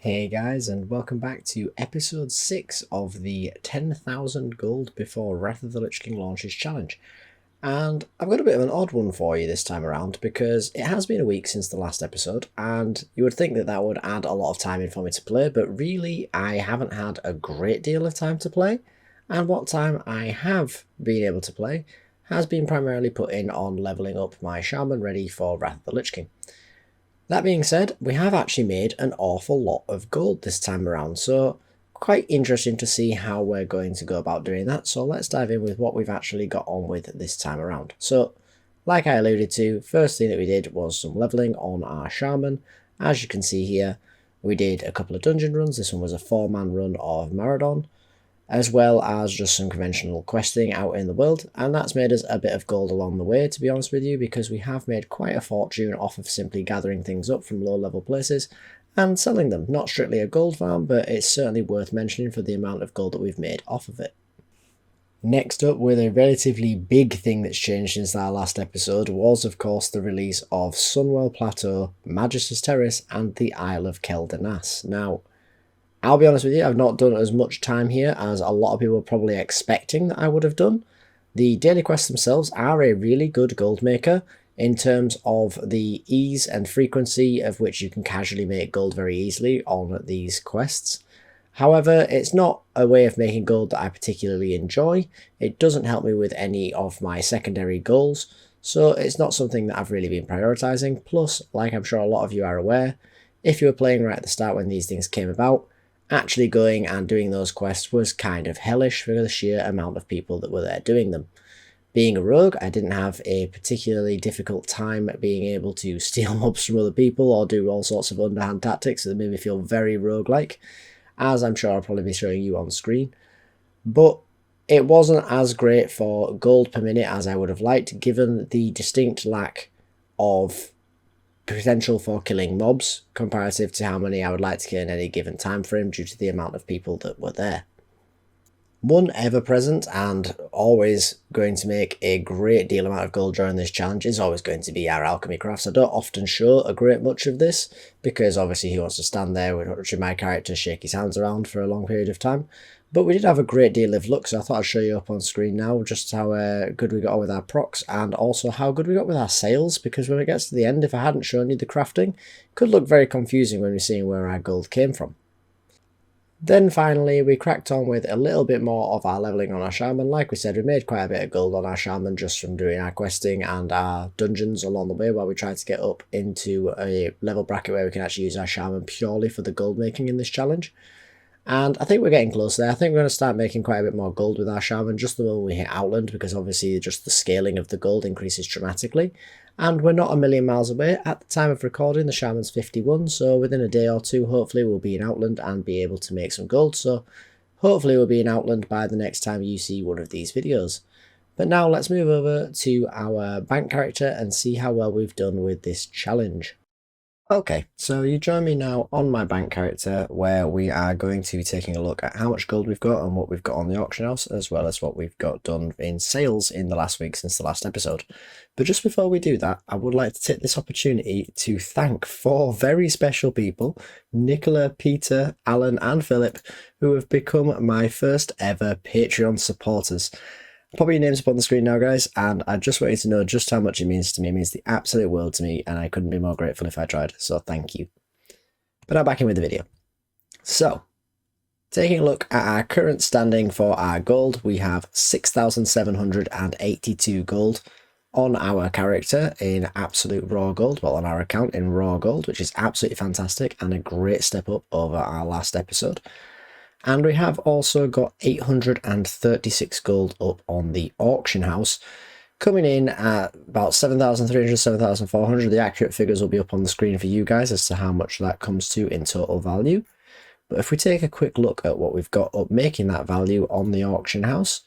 Hey guys, and welcome back to episode 6 of the 10,000 gold before Wrath of the Lich King launches challenge. And I've got a bit of an odd one for you this time around because it has been a week since the last episode, and you would think that that would add a lot of time in for me to play, but really I haven't had a great deal of time to play, and what time I have been able to play has been primarily put in on levelling up my Shaman ready for Wrath of the Lich King. That being said, we have actually made an awful lot of gold this time around, so quite interesting to see how we're going to go about doing that. So let's dive in with what we've actually got on with this time around. So, like I alluded to, first thing that we did was some leveling on our Shaman. As you can see here, we did a couple of dungeon runs. This one was a 4-man run of Maradon, as well as just some conventional questing out in the world, and that's made us a bit of gold along the way, to be honest with you, because we have made quite a fortune off of simply gathering things up from low level places and selling them. Not strictly a gold farm, but it's certainly worth mentioning for the amount of gold that we've made off of it. Next up, with a relatively big thing that's changed since our last episode, was of course the release of Sunwell Plateau, Magister's Terrace and the Isle of Keldanas. Now, I'll be honest with you, I've not done as much time here as a lot of people were probably expecting that I would have done. The daily quests themselves are a really good gold maker in terms of the ease and frequency of which you can casually make gold very easily on these quests. However, it's not a way of making gold that I particularly enjoy. It doesn't help me with any of my secondary goals, so it's not something that I've really been prioritising. Plus, like I'm sure a lot of you are aware, if you were playing right at the start when these things came about, actually going and doing those quests was kind of hellish for the sheer amount of people that were there doing them. Being a rogue, I didn't have a particularly difficult time being able to steal mobs from other people or do all sorts of underhand tactics that made me feel very rogue-like, as I'm sure I'll probably be showing you on screen. But it wasn't as great for gold per minute as I would have liked, given the distinct lack of potential for killing mobs comparative to how many I would like to kill in any given time frame due to the amount of people that were there. One ever present and always going to make a great deal amount of gold during this challenge is always going to be our alchemy crafts. I don't often show a great much of this because obviously he wants to stand there watching my character shake his hands around for a long period of time. But we did have a great deal of luck, so I thought I'd show you up on screen now just how good we got on with our procs and also how good we got with our sales, because when it gets to the end, if I hadn't shown you the crafting, it could look very confusing when we're seeing where our gold came from. Then finally, we cracked on with a little bit more of our levelling on our Shaman. Like we said, we made quite a bit of gold on our Shaman just from doing our questing and our dungeons along the way while we tried to get up into a level bracket where we can actually use our Shaman purely for the gold making in this challenge. And I think we're getting close there. I think we're going to start making quite a bit more gold with our Shaman just the moment we hit Outland, because obviously just the scaling of the gold increases dramatically. And we're not a million miles away. At the time of recording, the Shaman's 51, so within a day or two, hopefully we'll be in Outland and be able to make some gold. So hopefully we'll be in Outland by the next time you see one of these videos. But now let's move over to our bank character and see how well we've done with this challenge. Okay, so you join me now on my bank character where we are going to be taking a look at how much gold we've got and what we've got on the auction house, as well as what we've got done in sales in the last week since the last episode. But just before we do that, I would like to take this opportunity to thank 4 very special people, Nicola, Peter, Alan and Philip, who have become my first ever Patreon supporters. Pop your names up on the screen now, guys, and I just want you to know just how much it means to me. It means the absolute world to me, and I couldn't be more grateful if I tried, so thank you. But now back in with the video. So, taking a look at our current standing for our gold, we have 6,782 gold on our character in absolute raw gold, well, on our account in raw gold, which is absolutely fantastic and a great step up over our last episode. And we have also got 836 gold up on the auction house, coming in at about 7,300, 7,400. The accurate figures will be up on the screen for you guys as to how much that comes to in total value. But if we take a quick look at what we've got up making that value on the auction house,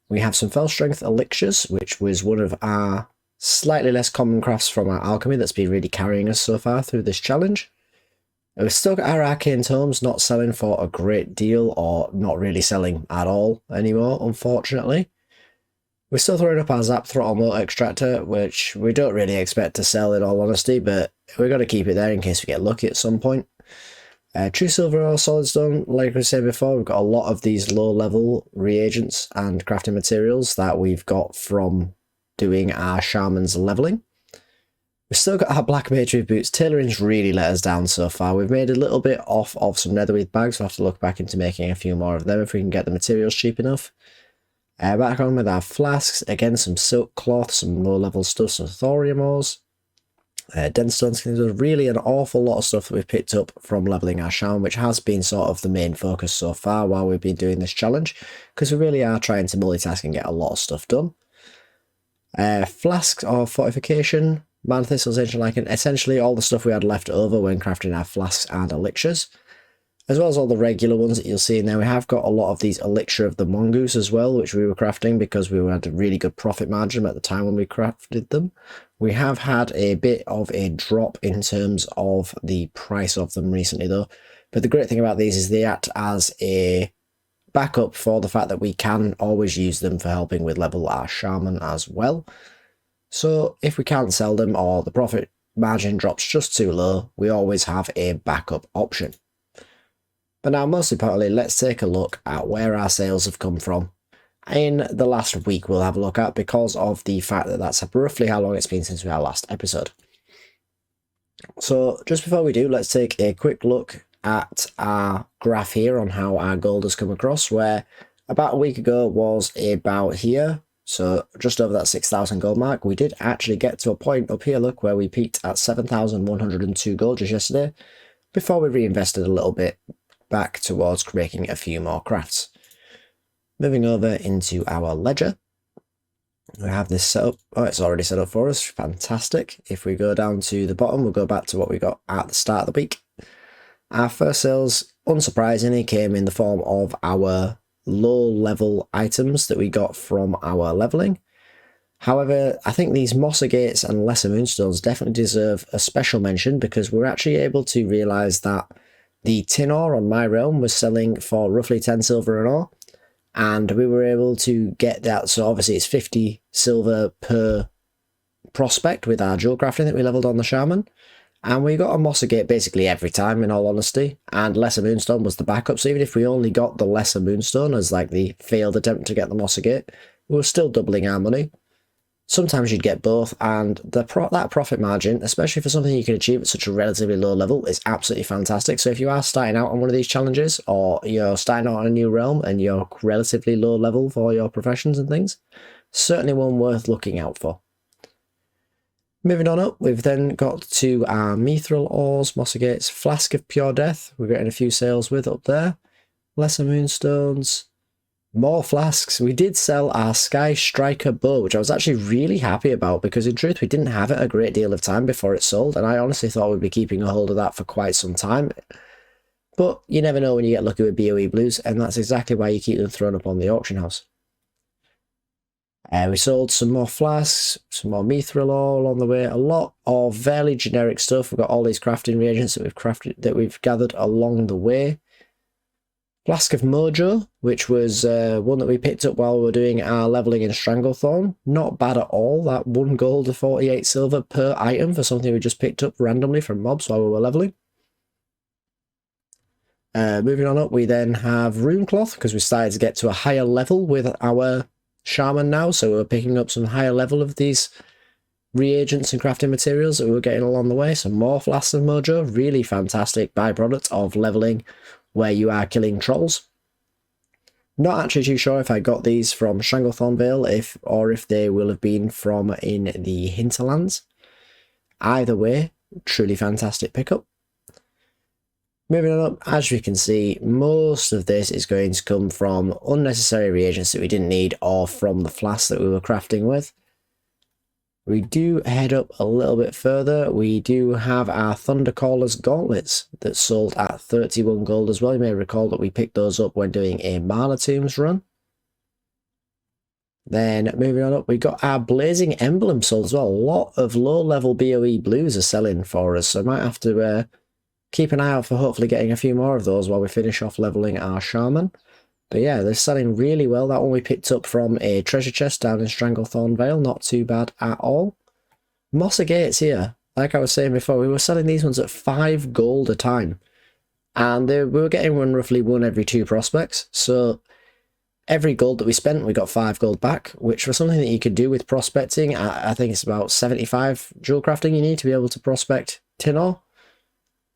we have some Fell Strength Elixirs, which was one of our slightly less common crafts from our alchemy that's been really carrying us so far through this challenge. We've still got our Arcane Tomes not selling for a great deal, or not really selling at all anymore, unfortunately. We're still throwing up our Zap Throttle Mote Extractor, which we don't really expect to sell in all honesty, but we're going to keep it there in case we get lucky at some point. True silver or solid stone, like I was saying before, we've got a lot of these low level reagents and crafting materials that we've got from doing our shaman's leveling. We've still got our black matrix boots. Tailoring's really let us down so far. We've made a little bit off of some netherweave bags. We'll have to look back into making a few more of them if we can get the materials cheap enough. Back on with our flasks. Again, some silk cloth, some low level stuff, some thorium ores. Dense stone skins. There's really an awful lot of stuff that we've picked up from leveling our shaman, which has been sort of the main focus so far while we've been doing this challenge, because we really are trying to multitask and get a lot of stuff done. Flasks of fortification, man thistles, ancient lichen, essentially all the stuff we had left over when crafting our flasks and elixirs, as well as all the regular ones that you'll see in there. We have got a lot of these elixir of the mongoose as well, which we were crafting because we had a really good profit margin at the time when we crafted them. We have had a bit of a drop in terms of the price of them recently though, but the great thing about these is they act as a backup for the fact that we can always use them for helping with level our shaman as well. So if we can't sell them or the profit margin drops just too low, we always have a backup option. But now, most importantly, let's take a look at where our sales have come from. In the last week, we'll have a look at, because of the fact that that's roughly how long it's been since our last episode. So just before we do, let's take a quick look at our graph here on how our gold has come across, where about a week ago was about here. So just over that 6,000 gold mark, we did actually get to a point up here, look, where we peaked at 7,102 gold just yesterday, before we reinvested a little bit back towards making a few more crafts. Moving over into our ledger, we have this set up. Oh, it's already set up for us. Fantastic. If we go down to the bottom, we'll go back to what we got at the start of the week. Our first sales, unsurprisingly, came in the form of our low-level items that we got from our leveling. However, I think these moss agates and lesser moonstones definitely deserve a special mention, because we're actually able to realise that the tin ore on my realm was selling for roughly 10 silver an ore, and we were able to get that. So obviously it's 50 silver per prospect with our jewel crafting that we leveled on the shaman, and we got a moss agate basically every time, in all honesty, and lesser moonstone was the backup. So even if we only got the lesser moonstone as like the failed attempt to get the moss agate, we were still doubling our money. Sometimes you'd get both, and that profit margin, especially for something you can achieve at such a relatively low level, is absolutely fantastic. So if you are starting out on one of these challenges, or you're starting out on a new realm and you're relatively low level for your professions and things, certainly one worth looking out for. Moving on up, we've then got to our mithril ores, moss agates, flask of pure death. We're getting a few sales with up there. Lesser moonstones. More flasks. We did sell our Sky Striker bow, which I was actually really happy about, because in truth we didn't have it a great deal of time before it sold, and I honestly thought we'd be keeping a hold of that for quite some time. But you never know when you get lucky with BOE blues, and that's exactly why you keep them thrown up on the auction house. We sold some more flasks, some more mithril ore along the way, a lot of fairly generic stuff. We've got all these crafting reagents that we've gathered along the way. Flask of Mojo, which was one that we picked up while we were doing our leveling in Stranglethorn. Not bad at all. That 1 gold to 48 silver per item for something we just picked up randomly from mobs while we were leveling. Moving on up, we then have Rune Cloth, because we started to get to a higher level with our shaman now, so we're picking up some higher level of these reagents and crafting materials that we were getting along the way. Some more Flasks of Mojo, really fantastic byproduct of leveling where you are killing trolls. Not actually too sure if I got these from Stranglethorn Vale or if they will have been from in the hinterlands. Either way, truly fantastic pickup. Moving on up, as you can see, most of this is going to come from unnecessary reagents that we didn't need, or from the flasks that we were crafting with. We do head up a little bit further. We do have our Thundercaller's gauntlets that sold at 31 gold as well. You may recall that we picked those up when doing a Mana Tombs run. Then moving on up, we got our Blazing Emblem sold as well. A lot of low-level BOE blues are selling for us, so I might have to keep an eye out for hopefully getting a few more of those while we finish off leveling our shaman. But yeah, they're selling really well. That one we picked up from a treasure chest down in Stranglethorn Vale. Not too bad at all. Moss agates here. Like I was saying before, we were selling these ones at 5 gold a time. and we were getting roughly 1 every 2 prospects. So every gold that we spent, we got 5 gold back, which was something that you could do with prospecting. I think it's about 75 jewel crafting you need to be able to prospect tin ore.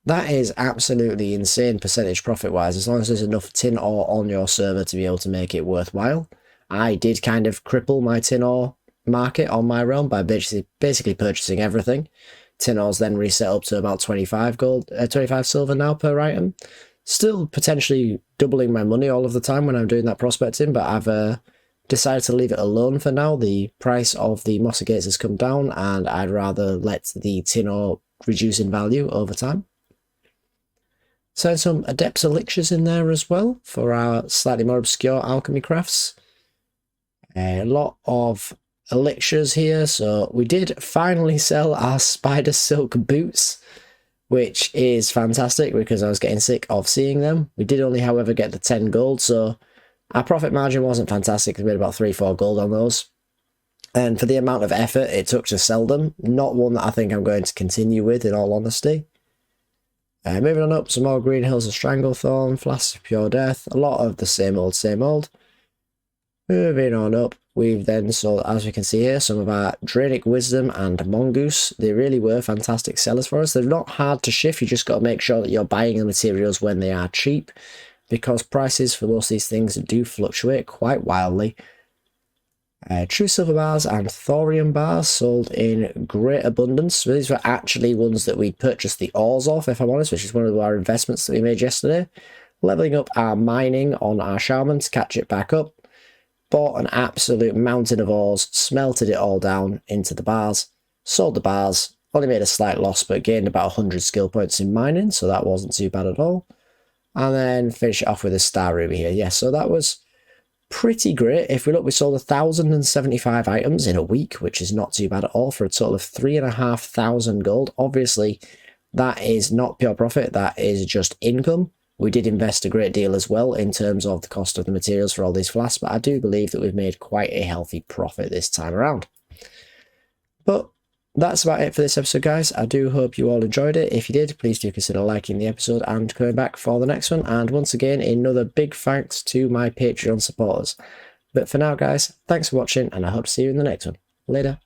That is absolutely insane percentage profit-wise, as long as there's enough tin ore on your server to be able to make it worthwhile. I did kind of cripple my tin ore market on my realm by basically purchasing everything. Tin ore's then reset up to about 25 silver now per item. Still potentially doubling my money all of the time when I'm doing that prospecting, but I've decided to leave it alone for now. The price of the mossy gates has come down, and I'd rather let the tin ore reduce in value over time. So some Adept elixirs in there as well for our slightly more obscure alchemy crafts. A lot of elixirs here. So we did finally sell our spider silk boots, which is fantastic because I was getting sick of seeing them. We did only, however, get the 10 gold, so our profit margin wasn't fantastic. We made about 3-4 gold on those. And for the amount of effort it took to sell them, not one that I think I'm going to continue with, in all honesty. Moving on up, some more Green Hills of Stranglethorn, Flasks of Pure Death, a lot of the same old, same old. Moving on up, we've then sold, as we can see here, some of our Dranic Wisdom and Mongoose. They really were fantastic sellers for us. They're not hard to shift, you just got to make sure that you're buying the materials when they are cheap, because prices for most of these things do fluctuate quite wildly. True Silver Bars and Thorium Bars sold in great abundance. So these were actually ones that we'd purchased the ores off, if I'm honest, which is one of our investments that we made yesterday. Leveling up our mining on our Shaman to catch it back up. Bought an absolute mountain of ores, smelted it all down into the bars, sold the bars, only made a slight loss but gained about 100 skill points in mining, so that wasn't too bad at all. And then finish it off with a Star Ruby here. Yeah, so that was pretty great. If we look, we sold 1,075 items in a week, which is not too bad at all, for a total of 3,500 gold. Obviously, that is not pure profit, that is just income. We did invest a great deal as well in terms of the cost of the materials for all these flasks, but I do believe that we've made quite a healthy profit this time around. But that's about it for this episode, guys. I do hope you all enjoyed it. If you did, please do consider liking the episode and coming back for the next one. And once again, another big thanks to my Patreon supporters. But for now, guys, thanks for watching, and I hope to see you in the next one. Later.